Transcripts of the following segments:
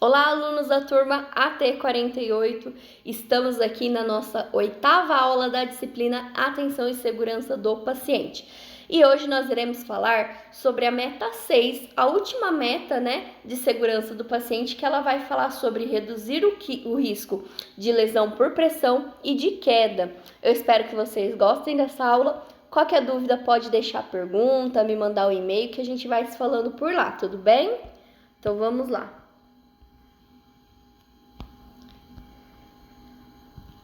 Olá, alunos da turma AT48, estamos aqui na nossa 8ª aula da disciplina Atenção e Segurança do Paciente. E hoje nós iremos falar sobre a meta 6, a última meta, de segurança do paciente, que ela vai falar sobre reduzir o risco de lesão por pressão e de queda. Eu espero que vocês gostem dessa aula. Qualquer dúvida pode deixar pergunta, me mandar um e-mail que a gente vai se falando por lá, tudo bem? Então vamos lá.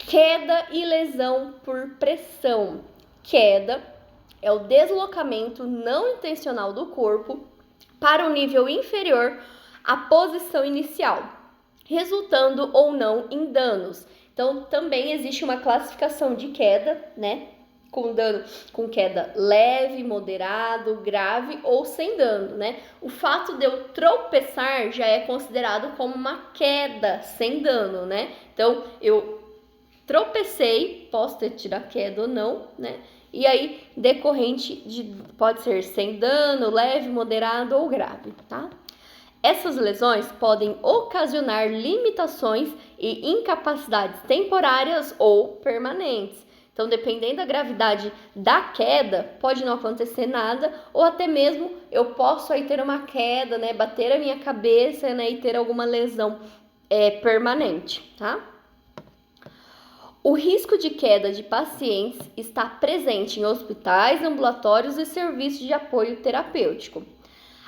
Queda e lesão por pressão. Queda é o deslocamento não intencional do corpo para um nível inferior à posição inicial, resultando ou não em danos. Então, também existe uma classificação de queda, com dano, com queda leve, moderado, grave ou sem dano, O fato de eu tropeçar já é considerado como uma queda sem dano, Então, eu tropecei, posso ter tido a queda ou não, E aí, decorrente pode ser sem dano, leve, moderado ou grave, tá? Essas lesões podem ocasionar limitações e incapacidades temporárias ou permanentes. Então, dependendo da gravidade da queda, pode não acontecer nada, ou até mesmo eu posso aí ter uma queda, bater a minha cabeça, e ter alguma lesão permanente, tá? O risco de queda de pacientes está presente em hospitais, ambulatórios e serviços de apoio terapêutico.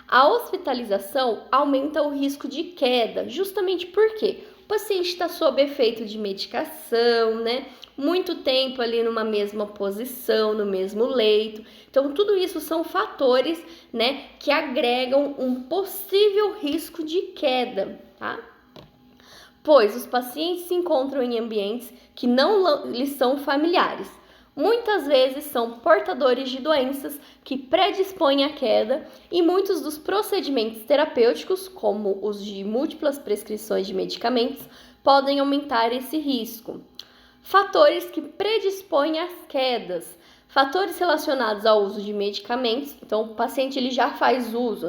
A hospitalização aumenta o risco de queda, justamente porque o paciente está sob efeito de medicação, muito tempo ali numa mesma posição, no mesmo leito. Então, tudo isso são fatores, que agregam um possível risco de queda, tá? Pois os pacientes se encontram em ambientes que não lhes são familiares. Muitas vezes são portadores de doenças que predispõem à queda e muitos dos procedimentos terapêuticos, como os de múltiplas prescrições de medicamentos, podem aumentar esse risco. Fatores que predispõem às quedas. Fatores relacionados ao uso de medicamentos. Então, o paciente ele já faz uso,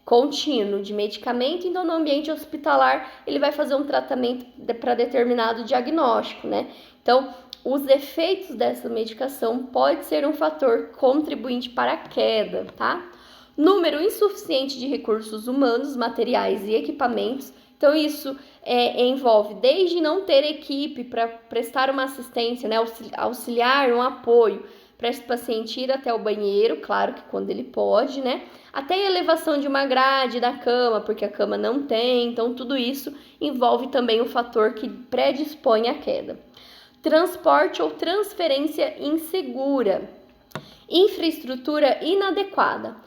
contínuo de medicamento, então no ambiente hospitalar ele vai fazer um tratamento para determinado diagnóstico, Então, os efeitos dessa medicação pode ser um fator contribuinte para a queda, tá? Número insuficiente de recursos humanos, materiais e equipamentos. Então, isso envolve desde não ter equipe para prestar uma assistência, auxiliar, um apoio para esse paciente ir até o banheiro, claro que quando ele pode, até a elevação de uma grade da cama, porque a cama não tem, então tudo isso envolve também o fator que predispõe à queda. Transporte ou transferência insegura. Infraestrutura inadequada.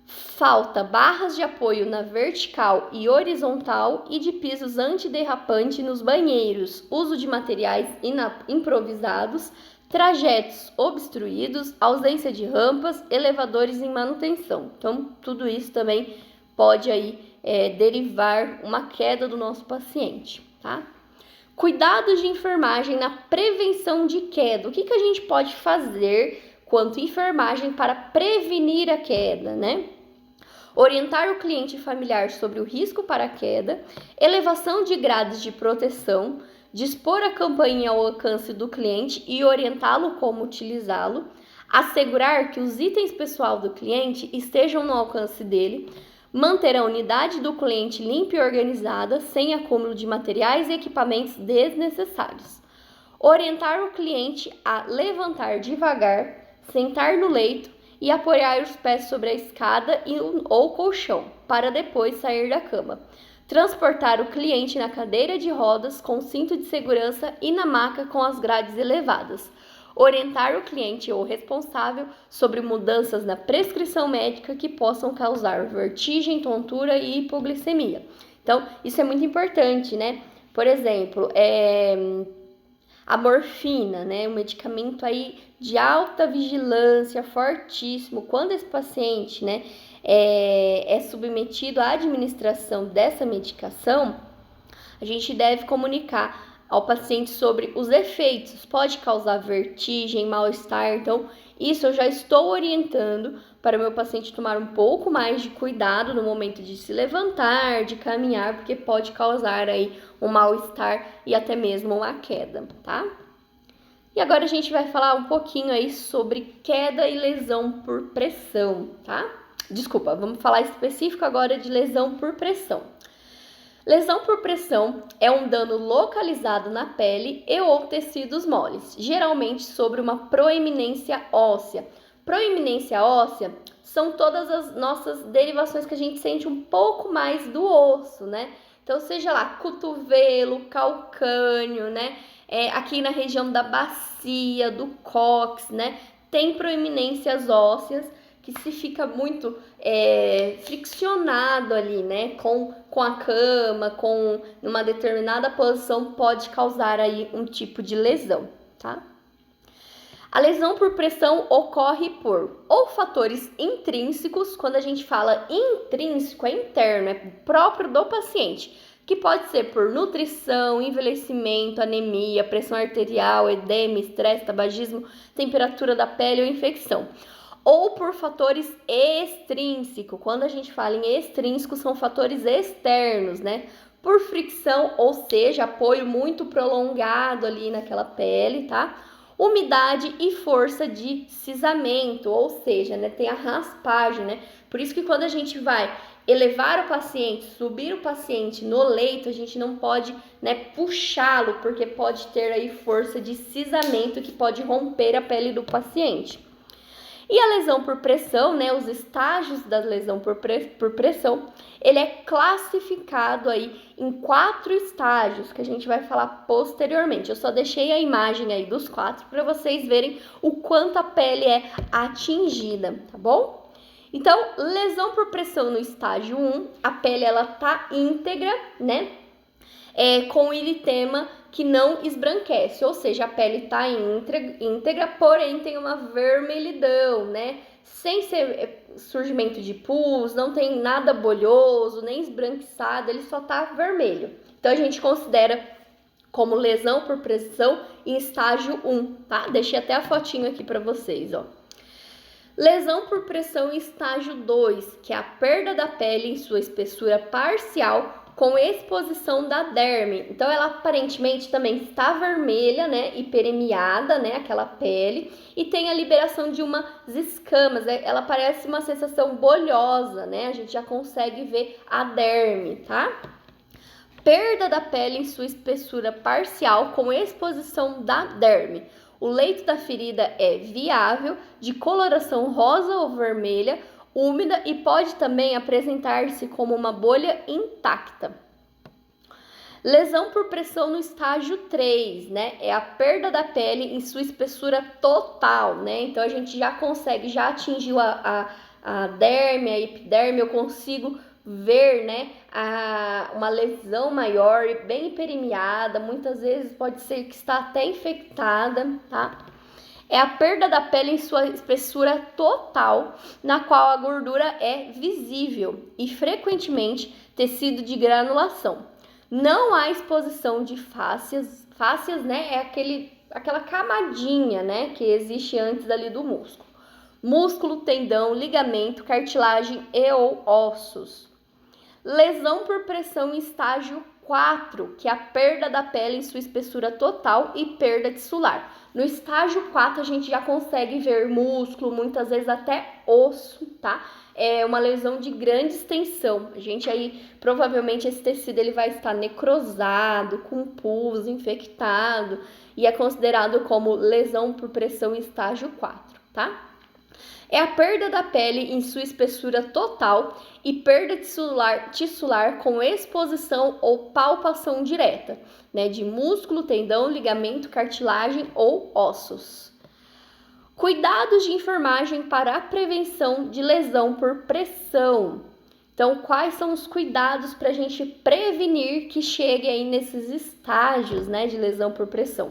Falta barras de apoio na vertical e horizontal e de pisos antiderrapante nos banheiros, uso de materiais improvisados, trajetos obstruídos, ausência de rampas, elevadores em manutenção. Então, tudo isso também pode aí derivar uma queda do nosso paciente, tá? Cuidados de enfermagem na prevenção de queda. O que a gente pode fazer quanto enfermagem para prevenir a queda, Orientar o cliente familiar sobre o risco para a queda, elevação de grades de proteção, dispor a campainha ao alcance do cliente e orientá-lo como utilizá-lo, assegurar que os itens pessoal do cliente estejam no alcance dele, manter a unidade do cliente limpa e organizada, sem acúmulo de materiais e equipamentos desnecessários. Orientar o cliente a levantar devagar, sentar no leito e apoiar os pés sobre a escada ou colchão, para depois sair da cama. Transportar o cliente na cadeira de rodas com cinto de segurança e na maca com as grades elevadas. Orientar o cliente ou responsável sobre mudanças na prescrição médica que possam causar vertigem, tontura e hipoglicemia. Então, isso é muito importante, Por exemplo, a morfina, um medicamento aí de alta vigilância, fortíssimo. Quando esse paciente, é submetido à administração dessa medicação, a gente deve comunicar ao paciente sobre os efeitos. Pode causar vertigem, mal-estar. Então, isso eu já estou orientando para o meu paciente tomar um pouco mais de cuidado no momento de se levantar, de caminhar, porque pode causar aí um mal-estar e até mesmo uma queda, tá? E agora a gente vai falar um pouquinho aí sobre queda e lesão por pressão, tá? Desculpa, vamos falar específico agora de lesão por pressão. Lesão por pressão é um dano localizado na pele e ou tecidos moles, geralmente sobre uma proeminência óssea. Proeminência óssea são todas as nossas derivações que a gente sente um pouco mais do osso, né? Então, seja lá, cotovelo, calcâneo, né? Aqui na região da bacia, do cóccix, né? Tem proeminências ósseas que se fica muito friccionado ali, né? Com a cama, com uma determinada posição, pode causar aí um tipo de lesão, tá? A lesão por pressão ocorre por ou fatores intrínsecos, quando a gente fala intrínseco, é interno, é próprio do paciente, que pode ser por nutrição, envelhecimento, anemia, pressão arterial, edema, estresse, tabagismo, temperatura da pele ou infecção. Ou por fatores extrínsecos, quando a gente fala em extrínsecos, são fatores externos, né? Por fricção, ou seja, apoio muito prolongado ali naquela pele, tá? Umidade e força de cisamento, ou seja, né, tem a raspagem, né? Por isso que quando a gente vai elevar o paciente, subir o paciente no leito, a gente não pode, né, puxá-lo, porque pode ter aí força de cisamento que pode romper a pele do paciente. E a lesão por pressão, né, os estágios da lesão por pressão, ele é classificado aí em 4 estágios, que a gente vai falar posteriormente. Eu só deixei a imagem aí dos 4 para vocês verem o quanto a pele é atingida, tá bom? Então, lesão por pressão no estágio 1, a pele ela tá íntegra, né, com eritema que não esbranquece, ou seja, a pele está íntegra, porém tem uma vermelhidão, né? Sem ser surgimento de pus, não tem nada bolhoso, nem esbranquiçado, ele só tá vermelho. Então, a gente considera como lesão por pressão em estágio 1, tá? Deixei até a fotinho aqui para vocês, ó. Lesão por pressão em estágio 2, que é a perda da pele em sua espessura parcial com exposição da derme. Então, ela aparentemente também está vermelha, né, e permeada, né, aquela pele, e tem a liberação de umas escamas, né? Ela parece uma sensação bolhosa, né, a gente já consegue ver a derme, tá? Perda da pele em sua espessura parcial com exposição da derme. O leito da ferida é viável, de coloração rosa ou vermelha, úmida e pode também apresentar-se como uma bolha intacta. Lesão por pressão no estágio 3, né? É a perda da pele em sua espessura total, né? Então, a gente já consegue, já atingiu a derme, a epiderme, eu consigo ver, né, uma lesão maior, bem permeada, muitas vezes pode ser que está até infectada, tá? É a perda da pele em sua espessura total, na qual a gordura é visível e frequentemente tecido de granulação. Não há exposição de fáscias, né, é aquela camadinha, né, que existe antes ali do músculo. Músculo, tendão, ligamento, cartilagem e ou ossos. Lesão por pressão em estágio 4, que é a perda da pele em sua espessura total e perda tissular. No estágio 4, a gente já consegue ver músculo, muitas vezes até osso, tá? É uma lesão de grande extensão. A gente aí, provavelmente, esse tecido ele vai estar necrosado, com pus, infectado, e é considerado como lesão por pressão em estágio 4, tá? É a perda da pele em sua espessura total e perda tissular com exposição ou palpação direta, né, de músculo, tendão, ligamento, cartilagem ou ossos. Cuidados de enfermagem para a prevenção de lesão por pressão. Então, quais são os cuidados para a gente prevenir que chegue aí nesses estágios, né, de lesão por pressão?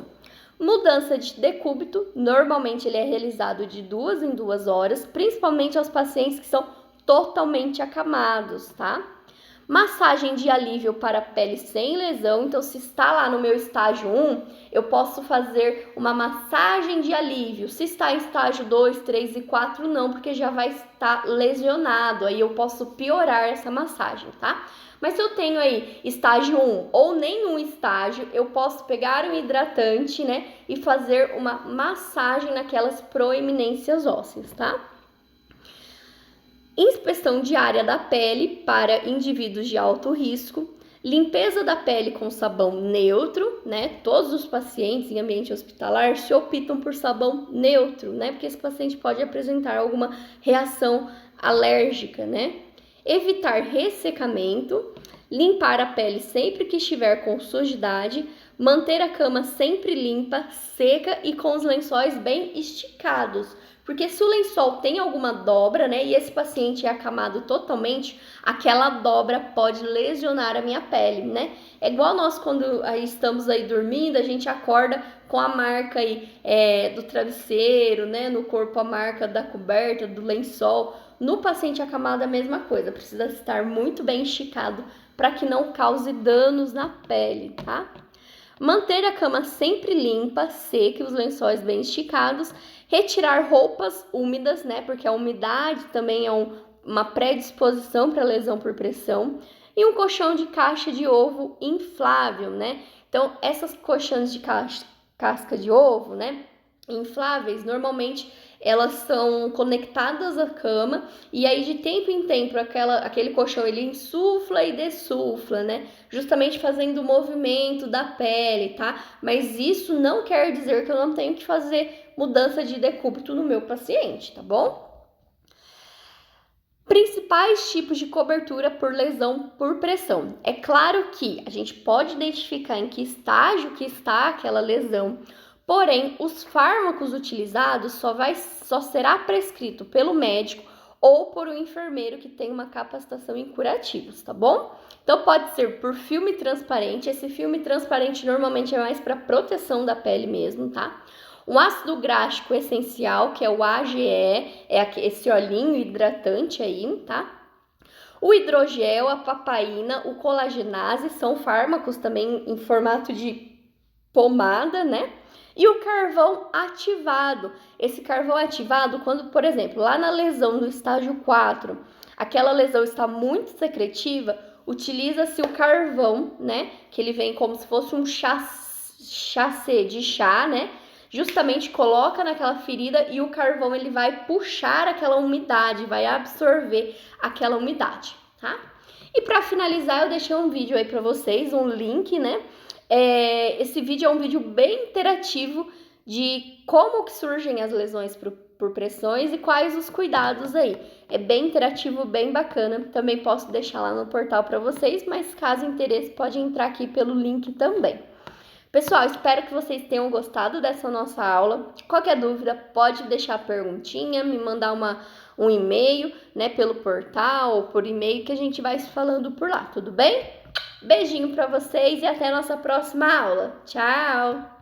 Mudança de decúbito, normalmente ele é realizado de 2 em 2 horas, principalmente aos pacientes que são totalmente acamados, tá? Massagem de alívio para pele sem lesão. Então, se está lá no meu estágio 1, eu posso fazer uma massagem de alívio. Se está em estágio 2, 3 e 4, não, porque já vai estar lesionado. Aí eu posso piorar essa massagem, tá? Mas se eu tenho aí estágio 1 ou nenhum estágio, eu posso pegar um hidratante, né, e fazer uma massagem naquelas proeminências ósseas, tá? Inspeção diária da pele para indivíduos de alto risco, limpeza da pele com sabão neutro, né? Todos os pacientes em ambiente hospitalar se optam por sabão neutro, né? Porque esse paciente pode apresentar alguma reação alérgica, né? Evitar ressecamento, limpar a pele sempre que estiver com sujidade, manter a cama sempre limpa, seca e com os lençóis bem esticados. Porque se o lençol tem alguma dobra, né, e esse paciente é acamado totalmente, aquela dobra pode lesionar a minha pele, né? É igual nós quando estamos aí dormindo, a gente acorda com a marca aí do travesseiro, né, no corpo a marca da coberta, do lençol. No paciente acamado a mesma coisa, precisa estar muito bem esticado para que não cause danos na pele, tá? Manter a cama sempre limpa, seca e os lençóis bem esticados. Retirar roupas úmidas, né? Porque a umidade também é uma predisposição para lesão por pressão. E um colchão de caixa de ovo inflável, né? Então, essas colchões de casca de ovo, né? Infláveis, normalmente elas são conectadas à cama e aí de tempo em tempo aquele colchão ele insufla e dessufla, né? Justamente fazendo o movimento da pele, tá? Mas isso não quer dizer que eu não tenho que fazer mudança de decúbito no meu paciente, tá bom? Principais tipos de cobertura por lesão por pressão. É claro que a gente pode identificar em que estágio que está aquela lesão. Porém, os fármacos utilizados só será prescrito pelo médico ou por um enfermeiro que tem uma capacitação em curativos, tá bom? Então, pode ser por filme transparente. Esse filme transparente normalmente é mais para proteção da pele mesmo, tá? Um ácido gráfico essencial, que é o AGE, é esse olhinho hidratante aí, tá? O hidrogel, a papaina, o colagenase são fármacos também em formato de pomada, né? E o carvão ativado. Esse carvão ativado, quando, por exemplo, lá na lesão do estágio 4, aquela lesão está muito secretiva, utiliza-se o carvão, né? Que ele vem como se fosse um chassi de chá, né? Justamente coloca naquela ferida e o carvão ele vai puxar aquela umidade, vai absorver aquela umidade, tá? E para finalizar, eu deixei um vídeo aí para vocês, um link, né? Esse vídeo é um vídeo bem interativo de como que surgem as lesões por pressões e quais os cuidados aí. É bem interativo, bem bacana. Também posso deixar lá no portal para vocês, mas caso interesse, pode entrar aqui pelo link também. Pessoal, espero que vocês tenham gostado dessa nossa aula. Qualquer dúvida, pode deixar perguntinha, me mandar um e-mail, né, pelo portal ou por e-mail que a gente vai se falando por lá, tudo bem? Beijinho para vocês e até a nossa próxima aula. Tchau!